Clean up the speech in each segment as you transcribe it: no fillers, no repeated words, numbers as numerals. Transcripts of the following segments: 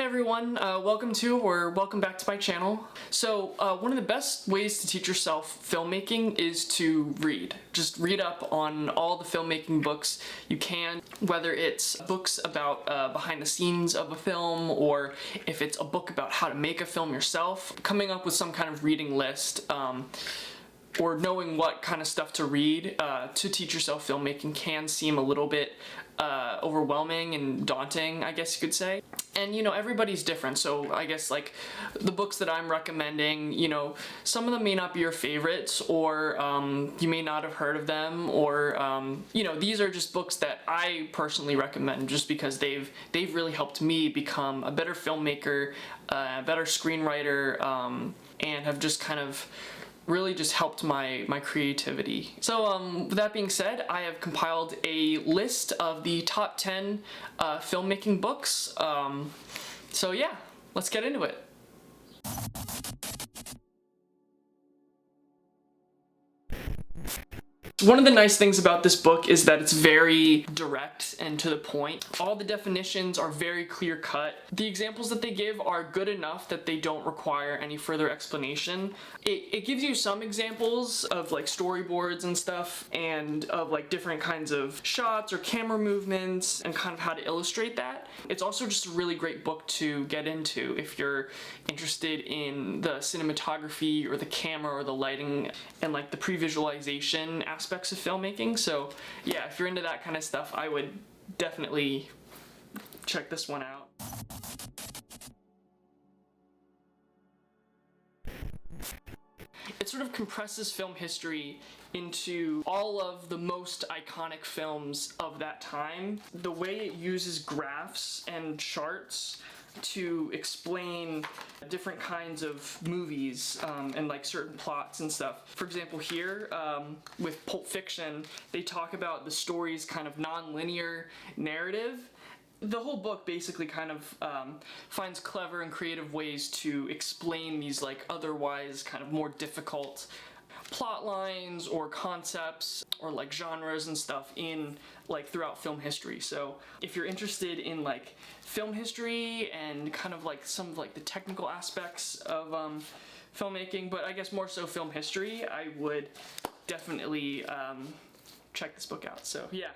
everyone, welcome back to my channel. So one of the best ways to teach yourself filmmaking is to read. Just read up on all the filmmaking books you can, whether it's books about behind the scenes of a film, or if it's a book about how to make a film yourself. Coming up with some kind of reading list, or knowing what kind of stuff to read to teach yourself filmmaking can seem a little bit overwhelming and daunting, I guess you could say. And you know, everybody's different, so I guess like the books that I'm recommending, you know, some of them may not be your favorites, or you may not have heard of them, or you know, these are just books that I personally recommend just because they've really helped me become a better filmmaker, a better screenwriter, and have just kind of really just helped my creativity. So with that being said, I have compiled a list of the top 10 filmmaking books. So yeah, let's get into it. One of the nice things about this book is that it's very direct and to the point. All the definitions are very clear cut. The examples that they give are good enough that they don't require any further explanation. It gives you some examples of like storyboards and stuff, and of like different kinds of shots or camera movements and kind of how to illustrate that. It's also just a really great book to get into if you're interested in the cinematography or the camera or the lighting and like the pre-visualization aspects of filmmaking. So yeah, if you're into that kind of stuff, I would definitely check this one out. It sort of compresses film history into all of the most iconic films of that time. The way it uses graphs and charts to explain different kinds of movies and like certain plots and stuff. For example, here with Pulp Fiction, they talk about the story's kind of non-linear narrative. The whole book basically kind of finds clever and creative ways to explain these like otherwise kind of more difficult plot lines or concepts or like genres and stuff in like throughout film history. So if you're interested in like film history and kind of like some of like the technical aspects of filmmaking, but I guess more so film history, I would definitely check this book out. So yeah.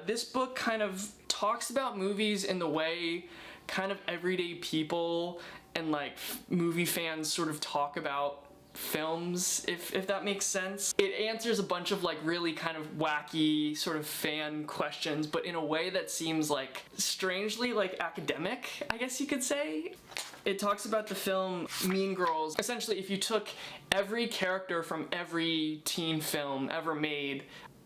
This book kind of talks about movies in the way kind of everyday people and like movie fans sort of talk about films, if that makes sense. It answers a bunch of like really kind of wacky sort of fan questions, but in a way that seems like strangely like academic, I guess you could say. It talks about the film Mean Girls. Essentially, if you took every character from every teen film ever made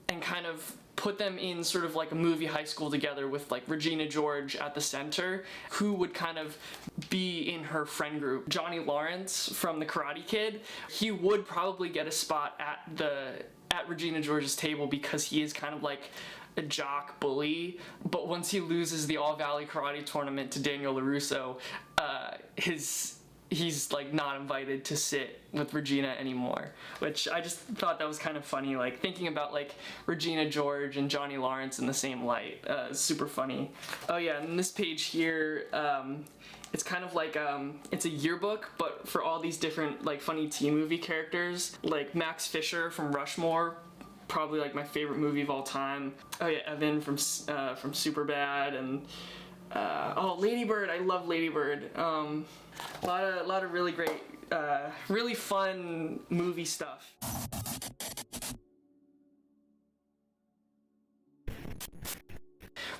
and kind of put them in sort of like a movie high school together with like Regina George at the center, who would kind of be in her friend group. Johnny Lawrence from The Karate Kid, he would probably get a spot at Regina George's table because he is kind of like a jock bully, but once he loses the All Valley Karate Tournament to Daniel LaRusso, he's like not invited to sit with Regina anymore, which I just thought that was kind of funny, like thinking about like Regina George and Johnny Lawrence in the same light. Super funny. Oh yeah, and this page here, it's kind of like it's a yearbook, but for all these different like funny teen movie characters, like Max Fisher from Rushmore, probably like my favorite movie of all time. Oh yeah, Evan from Superbad, and oh, Lady Bird, I love Lady Bird. A lot of really great, really fun movie stuff.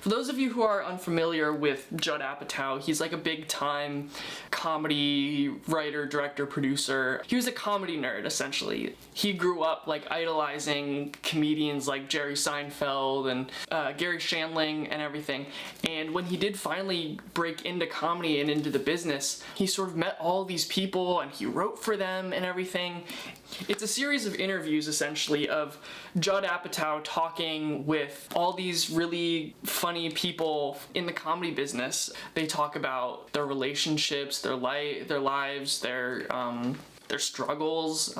For those of you who are unfamiliar with Judd Apatow, he's like a big-time comedy writer, director, producer. He was a comedy nerd, essentially. He grew up like idolizing comedians like Jerry Seinfeld and Gary Shandling and everything. And when he did finally break into comedy and into the business, he sort of met all these people and he wrote for them and everything. It's a series of interviews, essentially, of Judd Apatow talking with all these really funny people in the comedy business. They talk about their relationships, their lives, their their struggles.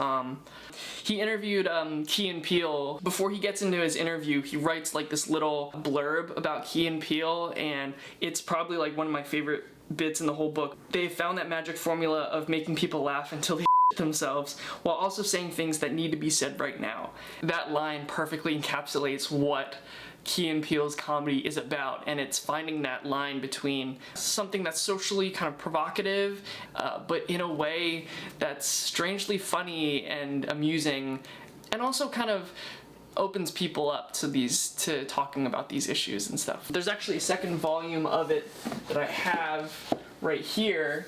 He interviewed Key and Peele. Before he gets into his interview, he writes like this little blurb about Key and Peele, and it's probably like one of my favorite bits in the whole book. They found that magic formula of making people laugh until they themselves, while also saying things that need to be said right now. That line perfectly encapsulates what Key and Peele's comedy is about, and it's finding that line between something that's socially kind of provocative, but in a way that's strangely funny and amusing, and also kind of opens people up to talking about these issues and stuff. There's actually a second volume of it that I have right here,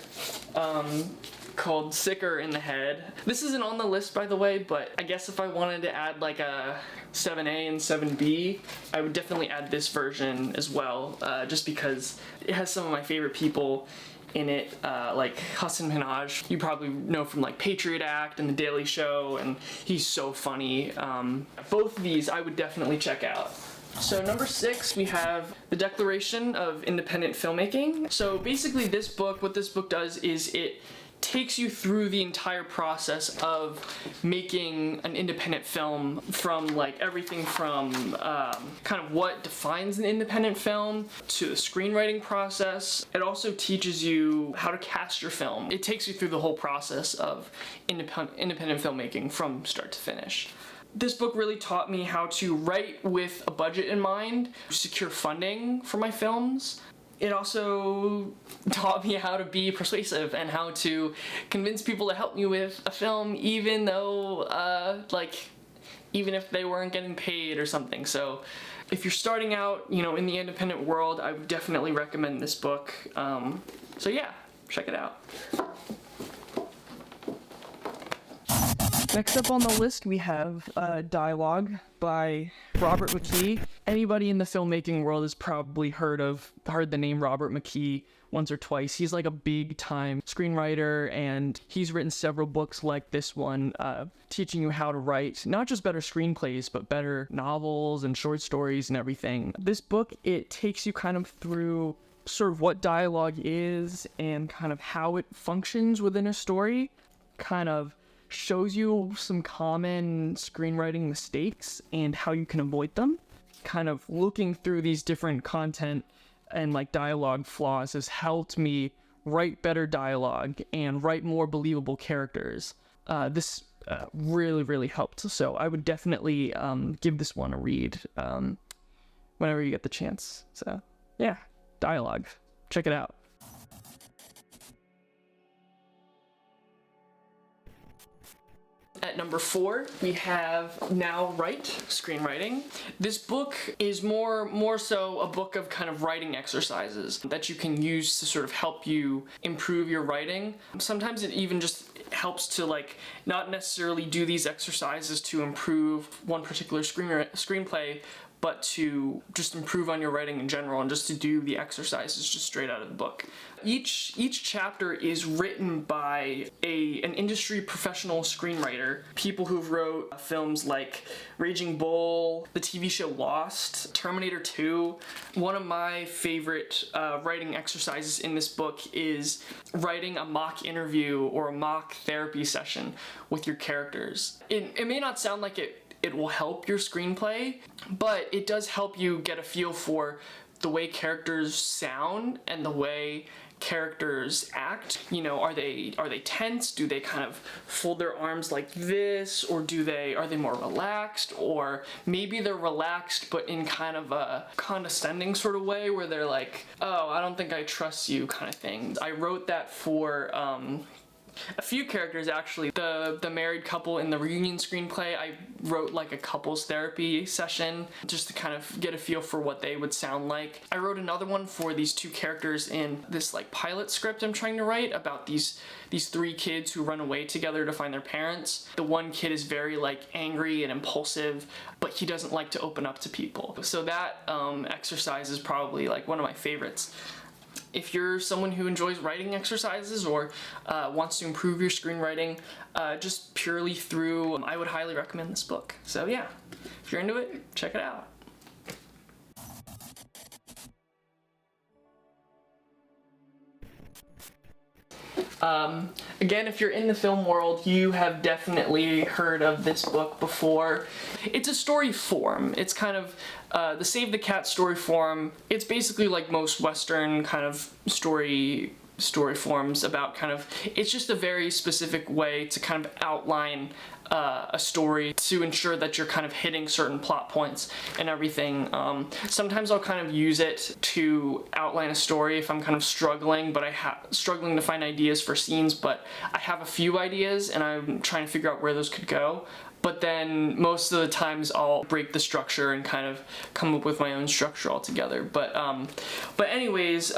called Sicker in the Head. This isn't on the list, by the way, but I guess if I wanted to add like a 7A and 7B, I would definitely add this version as well, just because it has some of my favorite people in it, like Hassan Minhaj. You probably know from like Patriot Act and The Daily Show, and he's so funny. Both of these I would definitely check out. So number 6, we have The Declaration of Independent Filmmaking. So basically this book, what this book does is it takes you through the entire process of making an independent film, from like everything from kind of what defines an independent film to the screenwriting process. It also teaches you how to cast your film. It takes you through the whole process of independent filmmaking from start to finish. This book really taught me how to write with a budget in mind, secure funding for my films. It also taught me how to be persuasive and how to convince people to help me with a film, even though, even if they weren't getting paid or something. So if you're starting out, you know, in the independent world, I would definitely recommend this book. So yeah, check it out. Next up on the list, we have Dialogue by Robert McKee. Anybody in the filmmaking world has probably heard the name Robert McKee once or twice. He's like a big time screenwriter, and he's written several books like this one, teaching you how to write not just better screenplays, but better novels and short stories and everything. This book, it takes you kind of through sort of what dialogue is and kind of how it functions within a story, kind of shows you some common screenwriting mistakes and how you can avoid them. Kind of looking through these different content and like dialogue flaws has helped me write better dialogue and write more believable characters. This really, really helped. So I would definitely give this one a read whenever you get the chance. So yeah, Dialogue. Check it out. At number 4, we have Now Write, Screenwriting. This book is more so a book of kind of writing exercises that you can use to sort of help you improve your writing. Sometimes it even just helps to like not necessarily do these exercises to improve one particular screenplay, but to just improve on your writing in general and just to do the exercises just straight out of the book. Each chapter is written by an industry professional screenwriter, people who wrote films like Raging Bull, the TV show Lost, Terminator 2. One of my favorite writing exercises in this book is writing a mock interview or a mock therapy session with your characters. It may not sound like it will help your screenplay, but it does help you get a feel for the way characters sound and the way characters act. You know, are they tense? Do they kind of fold their arms like this, or are they more relaxed? Or maybe they're relaxed but in kind of a condescending sort of way where they're like, oh, I don't think I trust you kind of thing. I wrote that for a few characters actually. The married couple in the reunion screenplay, I wrote like a couples therapy session just to kind of get a feel for what they would sound like. I wrote another one for these two characters in this like pilot script I'm trying to write about these 3 kids who run away together to find their parents. The one kid is very like angry and impulsive, but he doesn't like to open up to people. So that exercise is probably like one of my favorites. If you're someone who enjoys writing exercises or wants to improve your screenwriting just purely through, I would highly recommend this book. So yeah, if you're into it, check it out. Again, if you're in the film world, you have definitely heard of this book before. It's a story form. It's kind of the Save the Cat story form. It's basically like most Western kind of story forms about kind of, it's just a very specific way to kind of outline a story to ensure that you're kind of hitting certain plot points and everything. Sometimes I'll kind of use it to outline a story if I'm kind of struggling, but struggling to find ideas for scenes, but I have a few ideas and I'm trying to figure out where those could go. But then most of the times I'll break the structure and kind of come up with my own structure altogether. But anyways,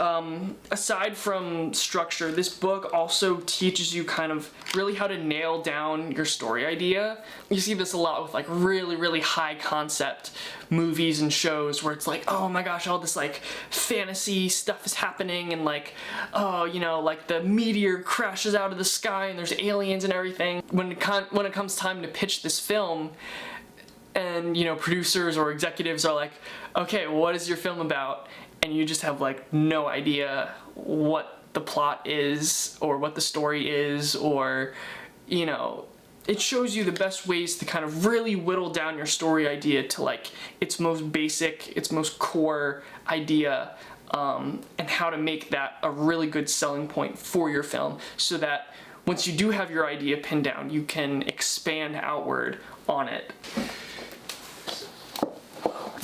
aside from structure, this book also teaches you kind of really how to nail down your story idea. You see this a lot with like really, really high concept movies and shows where it's like, oh my gosh, all this like fantasy stuff is happening and like, oh, you know, like the meteor crashes out of the sky and there's aliens and everything. When it comes time to pitch this film, and you know, producers or executives are like, okay, well, what is your film about? And you just have like no idea what the plot is or what the story is, or, you know, it shows you the best ways to kind of really whittle down your story idea to like its most basic, its most core idea, and how to make that a really good selling point for your film, so that once you do have your idea pinned down, you can expand outward on it.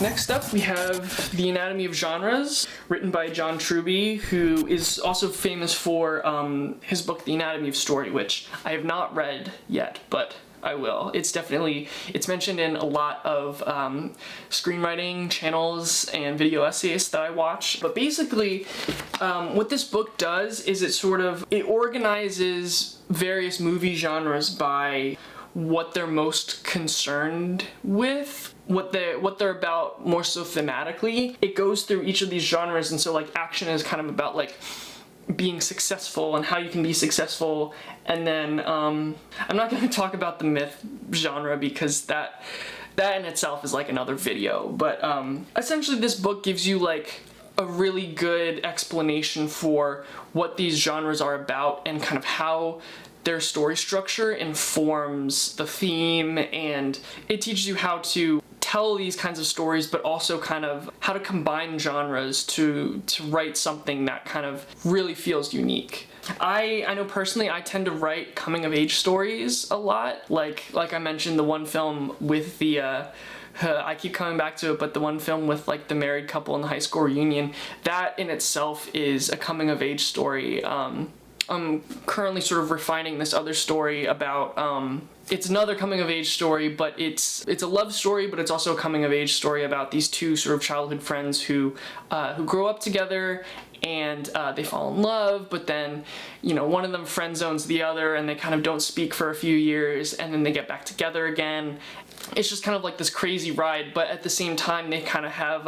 Next up, we have The Anatomy of Genres, written by John Truby, who is also famous for his book, The Anatomy of Story, which I have not read yet, but I will. It's mentioned in a lot of screenwriting channels and video essays that I watch. But basically, what this book does is it organizes various movie genres by what they're most concerned with, what they're about more so thematically. It goes through each of these genres, and so like action is kind of about like being successful and how you can be successful, and then I'm not going to talk about the myth genre because that in itself is like another video, but essentially this book gives you like a really good explanation for what these genres are about and kind of how their story structure informs the theme, and it teaches you how to tell these kinds of stories, but also kind of how to combine genres to write something that kind of really feels unique. I know personally I tend to write coming of age stories a lot, like I mentioned, the one film with the I keep coming back to it, but the one film with like the married couple in the high school reunion, that in itself is a coming of age story. I'm currently sort of refining this other story about, it's another coming of age story, but it's a love story, but it's also a coming of age story about these two sort of childhood friends who grow up together, and they fall in love, but then, you know, one of them friend zones the other and they kind of don't speak for a few years, and then they get back together again. It's just kind of like this crazy ride, but at the same time they kind of have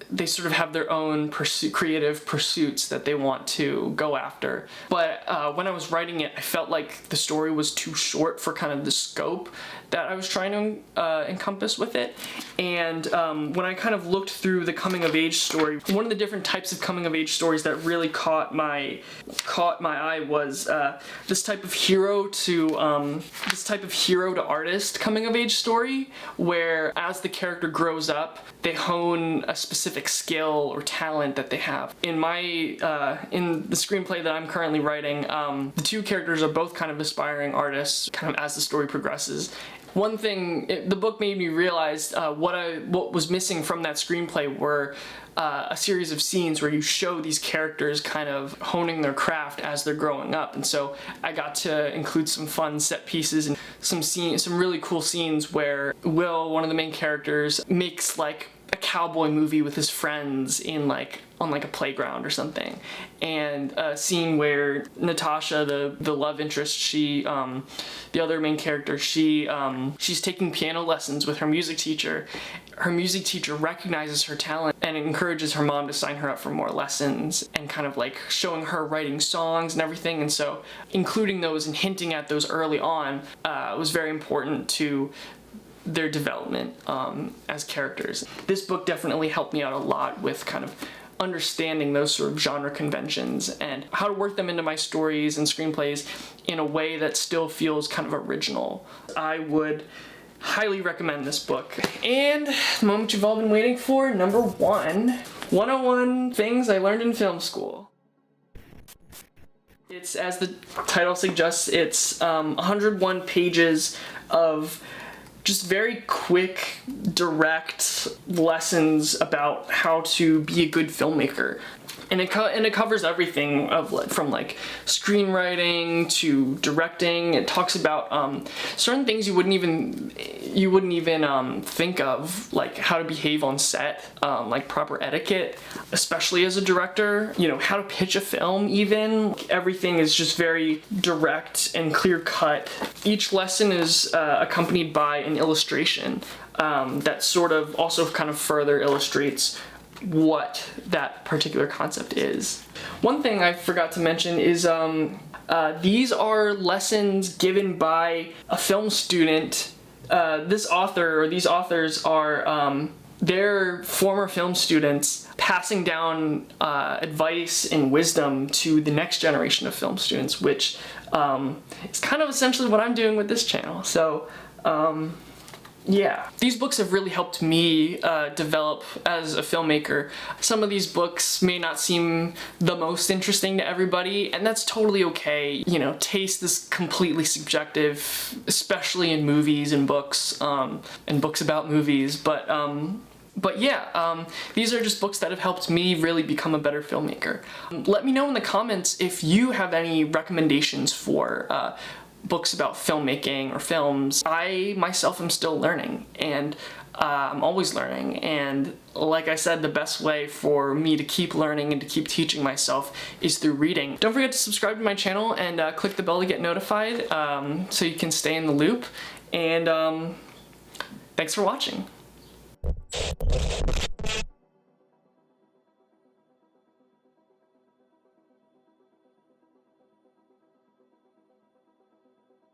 they sort of have their own creative pursuits that they want to go after. But when I was writing it, I felt like the story was too short for kind of the scope that I was trying to encompass with it. And when I kind of looked through the coming of age story, one of the different types of coming of age stories that really caught my eye was this type of hero to artist coming of age story, where as the character grows up, they hone a specific skill or talent that they have. In the screenplay that I'm currently writing, the two characters are both kind of aspiring artists, kind of as the story progresses. One thing the book made me realize, what was missing from that screenplay were a series of scenes where you show these characters kind of honing their craft as they're growing up, and so I got to include some fun set pieces and some really cool scenes where Will, one of the main characters, makes like a cowboy movie with his friends on like a playground or something, and a scene where Natasha, the love interest, the other main character, she's taking piano lessons with her music teacher. Her music teacher recognizes her talent and encourages her mom to sign her up for more lessons, and kind of like showing her writing songs and everything. And so including those and hinting at those early on was very important to their development as characters. This book definitely helped me out a lot with kind of understanding those sort of genre conventions and how to work them into my stories and screenplays in a way that still feels kind of original. I would highly recommend this book. And the moment you've all been waiting for, number 1, 101 Things I Learned in Film School. It's, as the title suggests, it's 101 pages of just very quick, direct lessons about how to be a good filmmaker. And it covers everything from like screenwriting to directing. It talks about certain things you wouldn't even think of, like how to behave on set, like proper etiquette, especially as a director. You know, how to pitch a film even. Everything is just very direct and clear cut. Each lesson is accompanied by an illustration that sort of also kind of further illustrates what that particular concept is. One thing I forgot to mention is these are lessons given by a film student. This author or these authors are they're former film students passing down advice and wisdom to the next generation of film students, which is kind of essentially what I'm doing with this channel. So yeah, these books have really helped me develop as a filmmaker. Some of these books may not seem the most interesting to everybody, and that's totally okay. You know, taste is completely subjective, especially in movies and books about movies. But yeah, these are just books that have helped me really become a better filmmaker. Let me know in the comments if you have any recommendations for books about filmmaking or films. I myself am still learning, and I'm always learning, and like I said, the best way for me to keep learning and to keep teaching myself is through reading. Don't forget to subscribe to my channel and click the bell to get notified so you can stay in the loop, and thanks for watching.